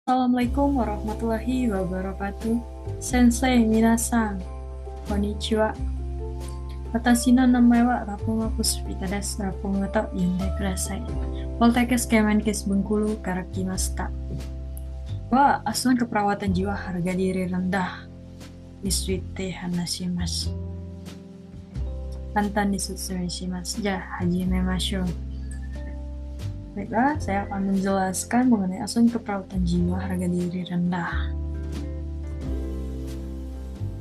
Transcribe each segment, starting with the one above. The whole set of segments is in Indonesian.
Assalamualaikum warahmatullahi wabarakatuh. Sensei, minasan, konnichiwa. Watashi no namae wa Rapunga Puspita desu. Rapunga to yonde kudasai. Poltekkes Kemenkes Bengkulu karakimashita. Wa asuhan keperawatan jiwa harga diri rendah. Nisuite hanashimasu. Kantan nisutsumi shimasu. Ja, hajimemashou. Baiklah, saya akan menjelaskan mengenai asuhan keperawatan jiwa harga diri rendah.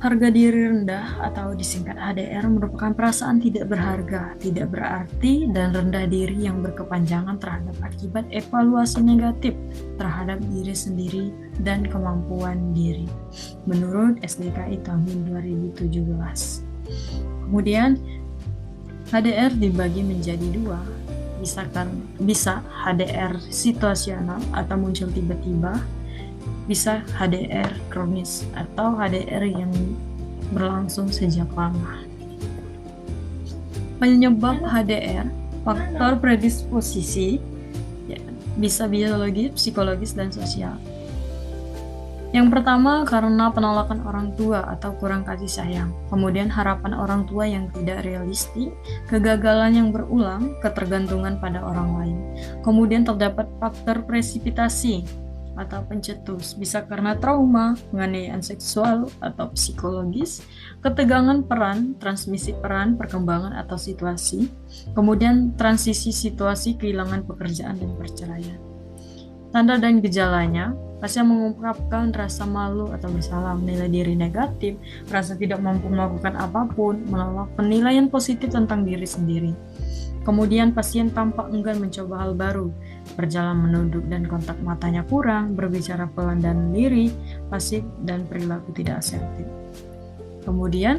Harga diri rendah atau disingkat HDR merupakan perasaan tidak berharga, tidak berarti, dan rendah diri yang berkepanjangan terhadap akibat evaluasi negatif terhadap diri sendiri dan kemampuan diri, menurut SDKI tahun 2017. Kemudian, HDR dibagi menjadi dua, bisa HDR situasional atau muncul tiba-tiba, bisa HDR kronis atau HDR yang berlangsung sejak lama. Penyebab HDR, faktor predisposisi, bisa biologis, psikologis, dan sosial. Yang pertama, karena penolakan orang tua atau kurang kasih sayang. Kemudian harapan orang tua yang tidak realistik, kegagalan yang berulang, ketergantungan pada orang lain. Kemudian terdapat faktor presipitasi atau pencetus, bisa karena trauma, penganiayaan seksual atau psikologis, ketegangan peran, transmisi peran, perkembangan atau situasi, kemudian transisi situasi, kehilangan pekerjaan dan perceraian. Tanda dan gejalanya, pasien mengungkapkan rasa malu atau bersalah, menilai diri negatif, merasa tidak mampu melakukan apapun, menolak penilaian positif tentang diri sendiri. Kemudian pasien tampak enggan mencoba hal baru, berjalan menunduk dan kontak matanya kurang, berbicara pelan dan lirih, pasif, dan perilaku tidak asertif. Kemudian,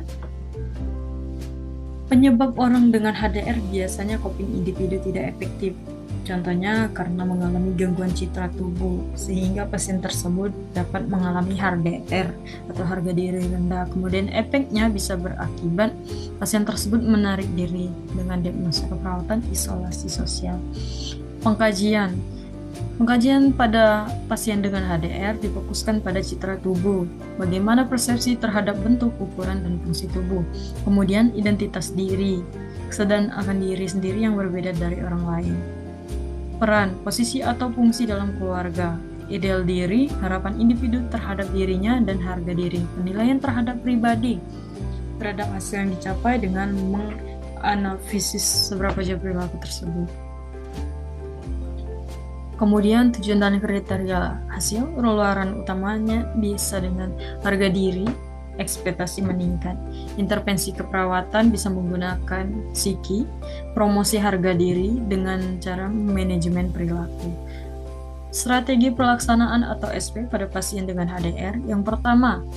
penyebab orang dengan HDR biasanya coping individu tidak efektif. Contohnya karena mengalami gangguan citra tubuh, sehingga pasien tersebut dapat mengalami HDR atau harga diri rendah. Kemudian efeknya bisa berakibat pasien tersebut menarik diri dengan diagnosa keperawatan isolasi sosial. Pengkajian pada pasien dengan HDR difokuskan pada citra tubuh, bagaimana persepsi terhadap bentuk, ukuran, dan fungsi tubuh. Kemudian identitas diri, kesadaran akan diri sendiri yang berbeda dari orang lain. Peran, posisi atau fungsi dalam keluarga, ideal diri, harapan individu terhadap dirinya, dan harga diri, penilaian terhadap pribadi, terhadap hasil yang dicapai dengan menganalisis seberapa jauh perilaku tersebut. Kemudian tujuan dan kriteria hasil, ruluaran utamanya bisa dengan harga diri, ekspektasi meningkat. Intervensi keperawatan bisa menggunakan psiki, promosi harga diri dengan cara manajemen perilaku. Strategi pelaksanaan atau SP pada pasien dengan HDR. Yang pertama,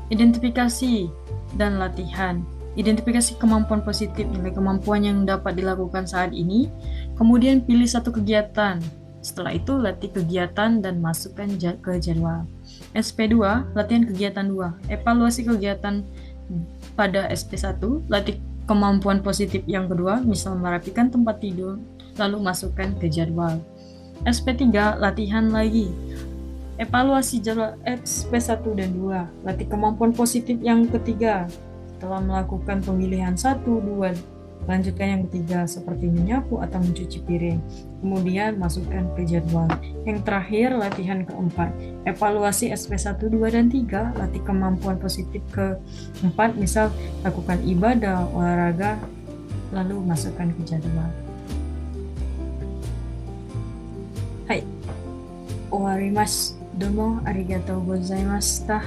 identifikasi dan latihan. Identifikasi kemampuan positif, nilai kemampuan yang dapat dilakukan saat ini. Kemudian pilih satu kegiatan. Setelah itu latih kegiatan dan masukkan ke jadwal. SP2, latihan kegiatan 2. Evaluasi kegiatan pada SP1, latih kemampuan positif yang kedua, misal merapikan tempat tidur, lalu masukkan ke jadwal. SP3, latihan lagi. Evaluasi jadwal SP1 dan 2, latih kemampuan positif yang ketiga. Setelah melakukan pemilihan 1, 2, lanjutkan yang ketiga seperti menyapu atau mencuci piring. Kemudian masukkan ke jadwal. Yang terakhir, latihan keempat. Evaluasi SP1, 2, dan 3. Latih kemampuan positif keempat, misal lakukan ibadah, olahraga, lalu masukkan ke jadwal. Hai, owarimasu. Domo arigatou gozaimashita.